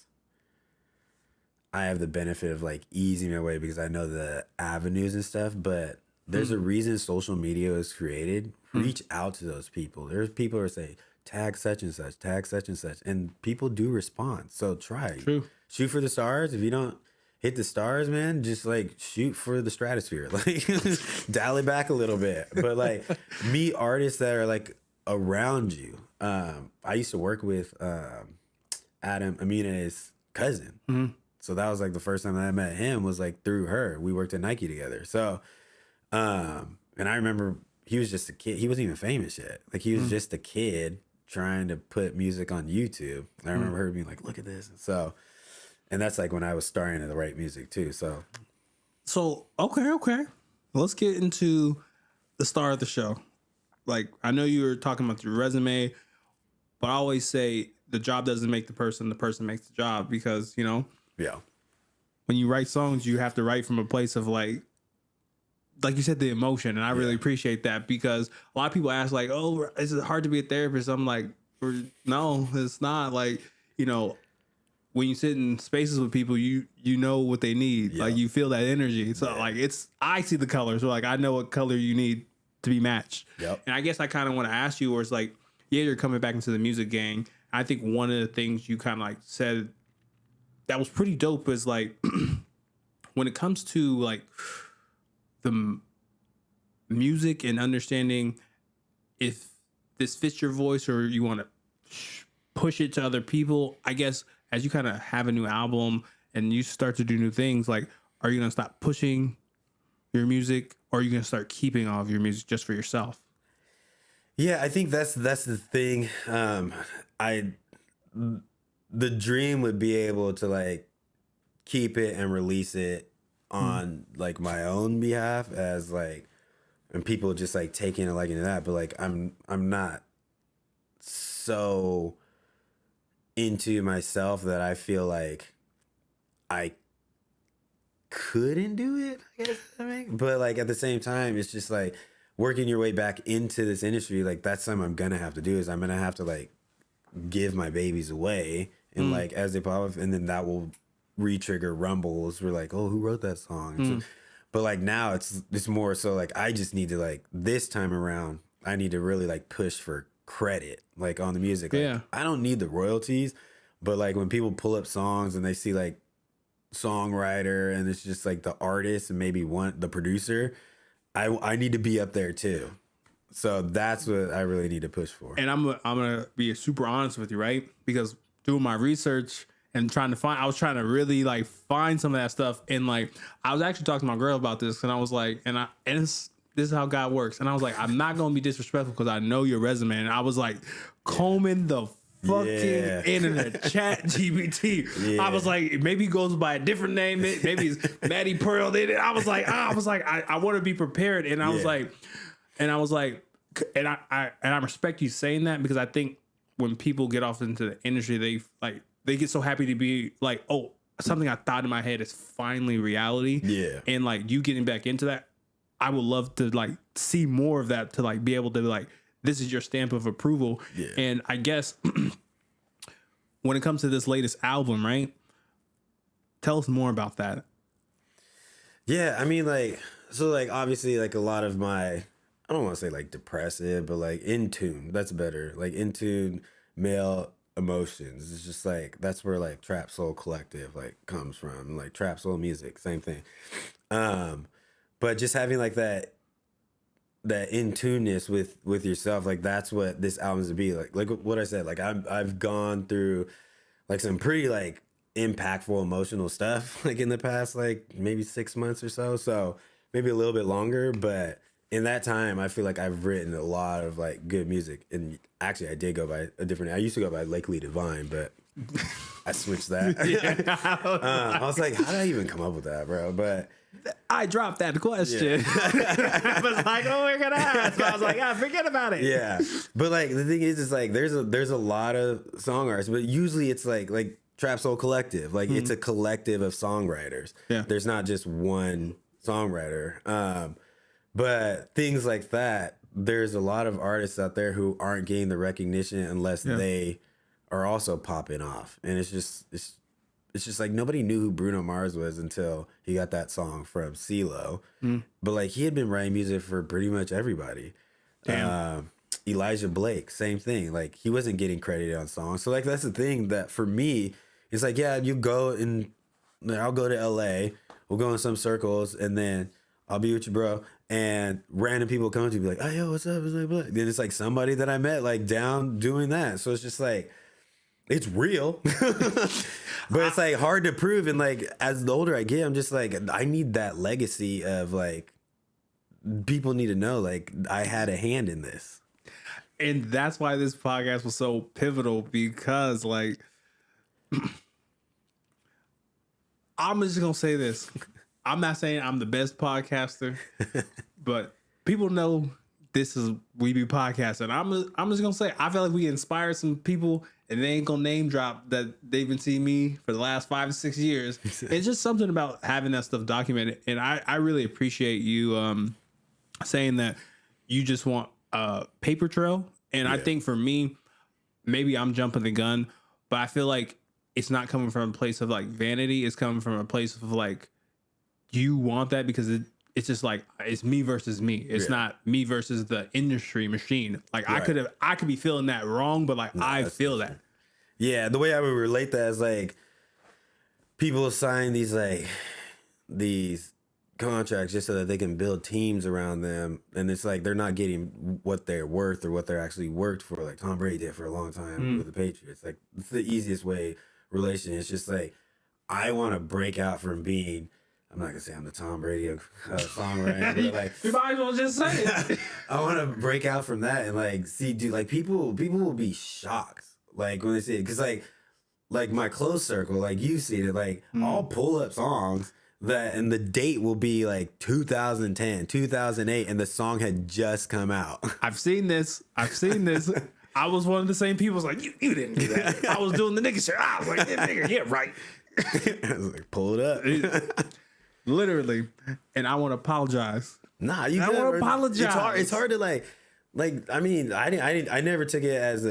S2: I have the benefit of like easing my way because I know the avenues and stuff. But there's a reason social media is created. Reach out to those people. There's people who say tag such and such, tag such and such, and people do respond. So try.
S1: True.
S2: Shoot for the stars. If you don't hit the stars, man, just like shoot for the stratosphere. Like dial it back a little bit. But like meet artists that are like around you. I used to work with Adam, Amina's cousin. So that was like the first time that I met him was like through her. We worked at Nike together. So, and I remember he was just a kid. He wasn't even famous yet. Like he was just a kid trying to put music on YouTube. I remember her being like, look at this. So, and that's like when I was starting to write music too. So okay. Let's get into the star of the show. Like, I know you were talking about your resume, but I always say the job doesn't make the person makes the job, because, you know, when you write songs, you have to write from a place of like you said, the emotion. And I really appreciate that, because a lot of people ask like, oh, is it hard to be a therapist? I'm like, no, it's not. Like, you know, when you sit in spaces with people, you know what they need. Like you feel that energy. So like I see the colors. So like I know what color you need to be matched. And I guess I kind of want to ask you, where it's like, yeah, you're coming back into the music gang. I think one of the things you kind of like said that was pretty dope is like when it comes to like the music and understanding if this fits your voice or you want to push it to other people. I guess as you kind of have a new album and you start to do new things, like, are you going to stop pushing your music, or are you going to start keeping all of your music just for yourself? Yeah, I think that's the thing. I the dream would be able to like keep it and release it on like my own behalf as like, and people just like taking a liking to that. But like I'm not so into myself that I feel like I couldn't do it, I guess. But like at the same time, it's just like working your way back into this industry. Like that's something I'm gonna have to do. Is I'm gonna have to like give my babies away, and like as they pop up, and then that will re-trigger rumbles. We're like, oh, who wrote that song? So, but like now it's more so like I just need to like this time around I need to really like push for credit like on the music. Like, I don't need the royalties, but like when people pull up songs and they see like songwriter and it's just like the artist and maybe the producer, I need to be up there too. So that's what I really need to push for.
S1: And I'm gonna be super honest with you, right? Because doing my research and I was trying to really like find some of that stuff. And like, I was actually talking to my girl about this, and I was like, this is how God works. And I was like, I'm not gonna be disrespectful because I know your resume. And I was like, combing the fucking internet, chat GPT. I was like, maybe he goes by a different name. Maybe it's Maddie Pearl. I was like, I want to be prepared. And I was like, and I respect you saying that, because I think when people get off into the industry, they get so happy to be like, oh, something I thought in my head is finally reality. Yeah. And like you getting back into that, I would love to like see more of that, to like be able to be like, this is your stamp of approval. Yeah. And I guess when it comes to this latest album, right? Tell us more about that.
S2: Yeah, I mean, like, so like obviously like a lot of my, I don't want to say like depressive, but like in tune, that's better. Like in tune male emotions. It's just like, that's where like Trap Soul Collective like comes from. Like Trap Soul music, same thing. But just having like that in tuneness with yourself, like that's what this album's to be. Like what I said, like I've gone through like some pretty like impactful emotional stuff like in the past like maybe 6 months or so. So maybe a little bit longer, but in that time, I feel like I've written a lot of like good music. And actually, I did go by a different. I used to go by Lakely Divine, but I switched that. I was like, how did I even come up with that, bro? But
S1: I dropped that question. I was like, oh, we're gonna ask. So I was like, forget about it.
S2: Yeah, but like the thing is like there's a lot of songwriters, but usually it's like Trap Soul Collective. Like it's a collective of songwriters. Yeah, there's not just one songwriter. But things like that, there's a lot of artists out there who aren't getting the recognition unless they are also popping off. And it's just like nobody knew who Bruno Mars was until he got that song from CeeLo. But like he had been writing music for pretty much everybody. Elijah Blake, same thing. Like he wasn't getting credited on songs. So like that's the thing that for me, it's like, yeah, you go and I'll go to LA, we'll go in some circles, and then I'll be with you, bro. And random people come to me like, oh, yo, what's up? Then it's like somebody that I met like down doing that. So it's just like, it's real, but it's like hard to prove. And like, as the older I get, I'm just like, I need that legacy of like, people need to know, like I had a hand in this.
S1: And that's why this podcast was so pivotal, because like, I'm just going to say this. I'm not saying I'm the best podcaster, but people know this is We Be Podcasting. I'm just gonna say I feel like we inspire some people, and they ain't gonna name drop that they've been seeing me for the last 5 to 6 years. It's just something about having that stuff documented, and I really appreciate you saying that you just want a paper trail. And I think for me, maybe I'm jumping the gun, but I feel like it's not coming from a place of like vanity. It's coming from a place of like, you want that because it's just like, it's me versus me. It's not me versus the industry machine. Like I could be feeling that wrong, but like I feel that.
S2: Yeah, the way I would relate that is like people sign these contracts just so that they can build teams around them, and it's like they're not getting what they're worth or what they're actually worked for. Like Tom Brady did for a long time with the Patriots. Like it's the easiest way relation. It's just like I want to break out from being I'm not gonna say I'm the Tom Brady of songwriting, but like
S1: You might as well just say it.
S2: I want to break out from that and like see, dude, like people will be shocked like when they see it, because like my close circle, like you see it, like I'll pull up songs that and the date will be like 2010, 2008, and the song had just come out.
S1: I've seen this. I was one of the same people. Was like, you didn't do that. I was doing the nigga shit. I was like, yeah, nigga, yeah, right.
S2: I was like, pull it up.
S1: Literally. And I want to apologize.
S2: Nah, you
S1: I
S2: good,
S1: wanna
S2: bro.
S1: apologize.
S2: It's hard to like I mean, I never took it as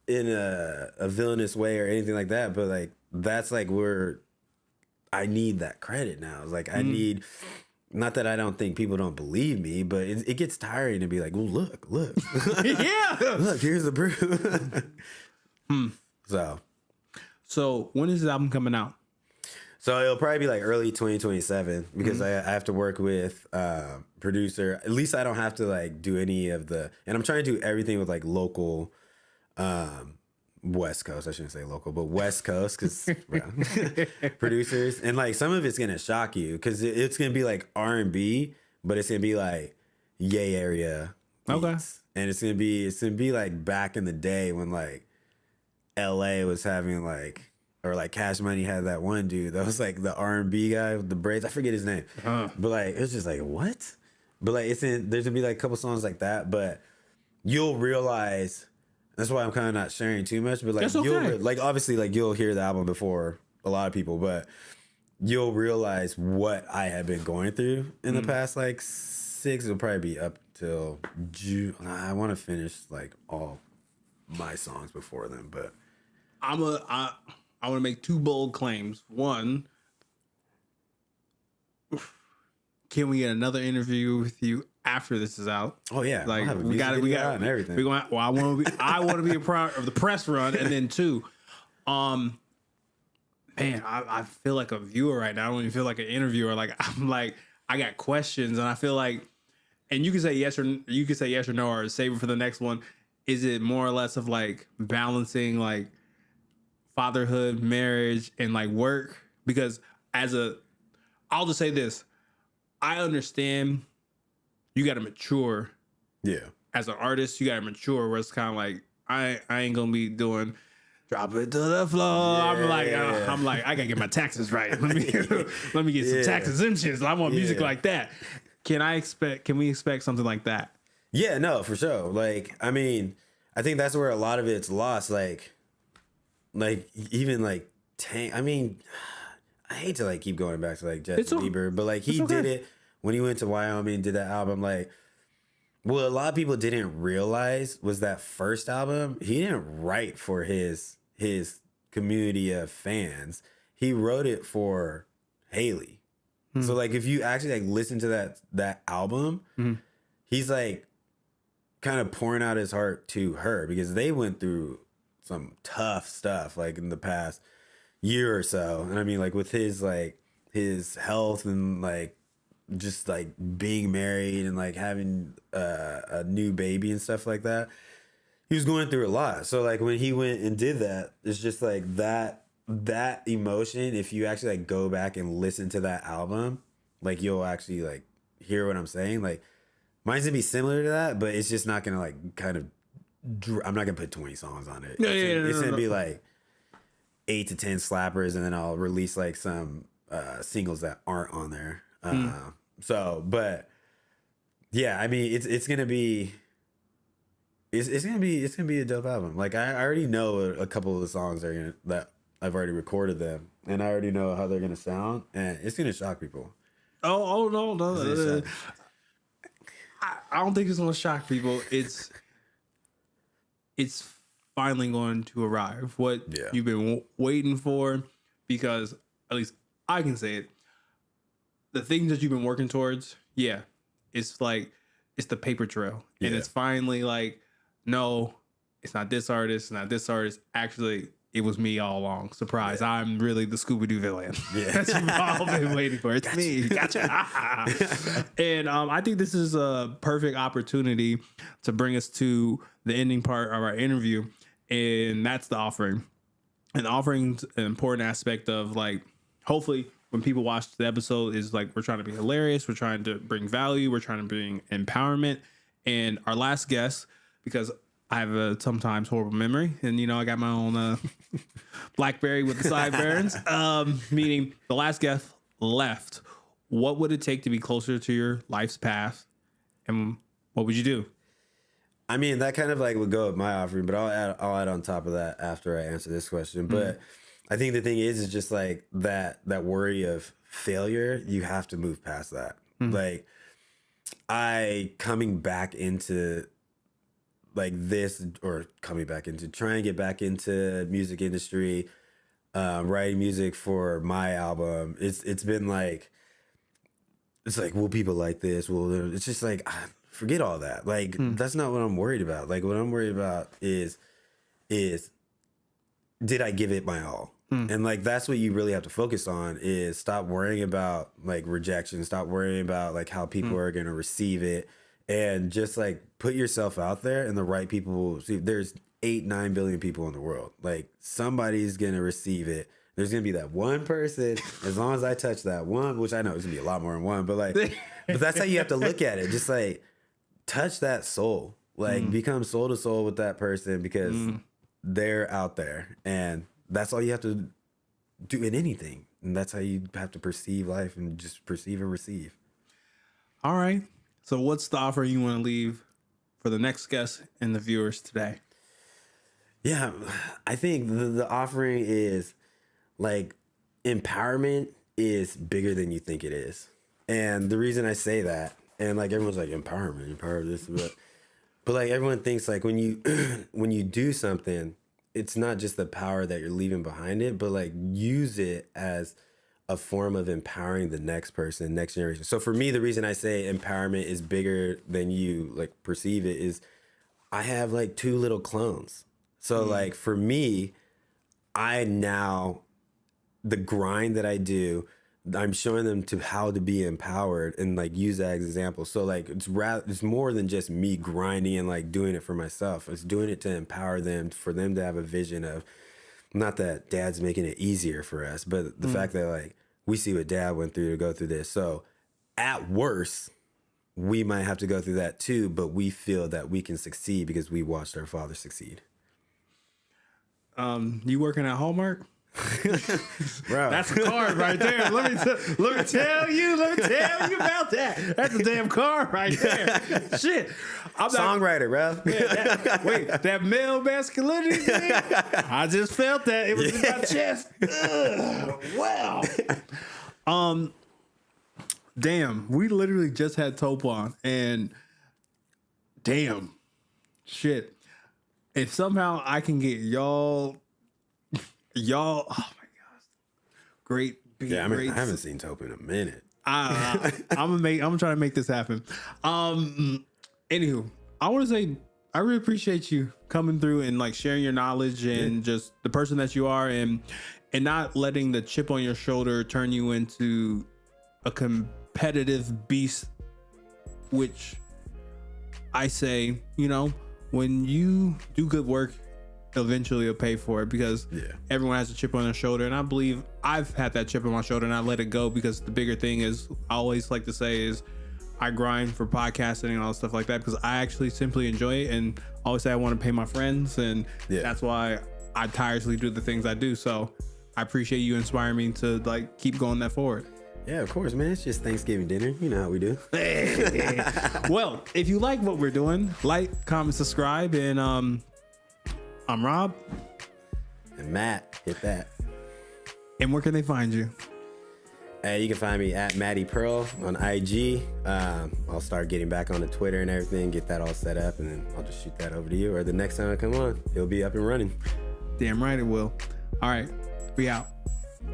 S2: in a villainous way or anything like that, but like that's like where I need that credit now. It's like I need, not that I don't think people don't believe me, but it gets tiring to be like, well, look,
S1: Yeah.
S2: look, here's the proof.
S1: So when is the album coming out?
S2: So it'll probably be like early 2027 because I have to work with producer. At least I don't have to like do any of the, and I'm trying to do everything with like local, West Coast. I shouldn't say local, but West Coast, because producers, and like some of it's gonna shock you because it's gonna be like R&B, but it's gonna be like Yay area beats.
S1: Okay.
S2: And it's gonna be like back in the day when like LA was having like, or like Cash Money had that one dude that was like the R&B guy with the braids. I forget his name, but like it was just like what? But like there's gonna be like a couple songs like that, but you'll realize. That's why I'm kind of not sharing too much, but like
S1: That's okay.
S2: like obviously like you'll hear the album before a lot of people, but you'll realize what I have been going through in the past like 6. It'll probably be up till June. I want to finish like all my songs before then, but
S1: I want to make 2 bold claims. One, can we get another interview with you after this is out?
S2: oh yeah,
S1: Like
S2: I'll have a
S1: we got
S2: music
S1: it,
S2: video and everything.
S1: I want to be a part of the press run, and then 2, man, I feel like a viewer right now. I don't even feel like an interviewer. Like I got questions, and I feel like, and you can say yes or no, or save it for the next one. Is it more or less of like balancing like fatherhood, marriage, and like work? Because I'll just say this, I understand. You got to mature.
S2: Yeah.
S1: As an artist, you got to mature. Where it's kind of like I ain't gonna be doing drop it to the floor.
S2: Yeah.
S1: I'm like I gotta get my taxes right. Let me get some tax exemptions. I want music like that. Can we expect something like that?
S2: Yeah, no, for sure. Like, I mean, I think that's where a lot of it's lost. Like even like Tank. I mean, I hate to like keep going back to like Justin Bieber, but like he did it when he went to Wyoming and did that album. Like, well, a lot of people didn't realize was that first album he didn't write for his community of fans. He wrote it for Haley. So like if you actually like listen to that album, he's like kind of pouring out his heart to her because they went through some tough stuff like in the past year or so. And I mean like with his health and like just like being married and like having a new baby and stuff like that, he was going through a lot. So like when he went and did that, it's just like that emotion, if you actually like go back and listen to that album, like you'll actually like hear what I'm saying. Like mine's gonna be similar to that, but it's just not gonna like kind of I'm not gonna put 20 songs on it. It's gonna be like 8 to 10 slappers, and then I'll release like some singles that aren't on there. So, but yeah, I mean, it's gonna be a dope album. Like I already know a couple of the songs that I've already recorded them, and I already know how they're gonna sound, and it's gonna shock people.
S1: Oh no! I don't think it's gonna shock people. It's finally going to arrive. What you've been waiting for, because at least I can say it. The things that you've been working towards, it's like it's the paper trail, and it's finally like, no, it's not this artist, not this artist. Actually, it was me all along. Surprise! I'm really the Scooby-Doo villain. That you've all been waiting for. It's me. Gotcha. And I think this is a perfect opportunity to bring us to the ending part of our interview, and that's the offering. And the offering's an important aspect of like, hopefully, when people watch the episode is like, we're trying to be hilarious. We're trying to bring value. We're trying to bring empowerment. And our last guest, because I have a sometimes horrible memory, and I got my own BlackBerry with the sideburns. Meaning the last guest left. What would it take to be closer to your life's path, and what would you do? I
S2: mean, that kind of like would go with my offering, but I'll add on top of that after I answer this question. But I think the thing is just like that worry of failure. You have to move past that. Like coming back into like this, or coming back into trying to get back into music industry, writing music for my album. It's been like, it's like, will people like this? Well, it's just like, forget all that. Like, that's not what I'm worried about. Like, what I'm worried about is did I give it my all? And like, that's what you really have to focus on, is stop worrying about like rejection. Stop worrying about like how people are going to receive it, and just like put yourself out there, and the right people will see. There's 8-9 billion people in the world. Like, somebody's going to receive it. There's going to be that one person, as long as I touch that one, which I know it's going to be a lot more than one, but like, but that's how you have to look at it. Just like touch that soul, like become soul to soul with that person, because they're out there, and that's all you have to do in anything. And that's how you have to perceive life, and just perceive and receive.
S1: All right. So what's the offer you want to leave for the next guest and the viewers today?
S2: Yeah, I think the offering is like, empowerment is bigger than you think it is. And the reason I say that, and like everyone's like, empower this, but like everyone thinks like when you do something, it's not just the power that you're leaving behind it, but like use it as a form of empowering the next person, next generation. So for me, the reason I say empowerment is bigger than you like perceive it is I have like 2 little clones. So like for me, the grind that I do, I'm showing them to how to be empowered, and like use that as an example. So like it's more than just me grinding and like doing it for myself. It's doing it to empower them, for them to have a vision of, not that dad's making it easier for us, but the fact that like we see what dad went through to go through this. So at worst, we might have to go through that too, but we feel that we can succeed because we watched our father succeed.
S1: You working at Hallmark?
S2: Bro,
S1: that's a card right there. Let me tell you about that. That's a damn card right there. Shit, I'm
S2: songwriter, bro.
S1: That male masculinity thing, I just felt that it was in my chest. Wow. Damn, we literally just had Tope on, and damn, shit. If somehow I can get y'all, oh my gosh, great beat.
S2: Yeah, I haven't seen Tope in a minute.
S1: I'm trying to make this happen. Anywho, I want to say I really appreciate you coming through and like sharing your knowledge and just the person that you are, and not letting the chip on your shoulder turn you into a competitive beast, which I say, when you do good work, eventually you'll pay for it, because everyone has a chip on their shoulder. And I believe I've had that chip on my shoulder, and I let it go, because the bigger thing is, I always like to say, is I grind for podcasting and all stuff like that, because I actually simply enjoy it. And I always say I want to pay my friends, and that's why I tirelessly do the things I do. So I appreciate you inspiring me to like keep going that forward.
S2: Yeah, of course, man. It's just Thanksgiving dinner. You know how we do.
S1: Well, if you like what we're doing, like, comment, subscribe, and I'm Rob.
S2: And Matt, hit that.
S1: And where can they find you?
S2: You can find me at Matty Pearl on IG. I'll start getting back on the Twitter and everything, get that all set up, and then I'll just shoot that over to you. Or the next time I come on, it'll be up and running.
S1: Damn right it will. All right, we out.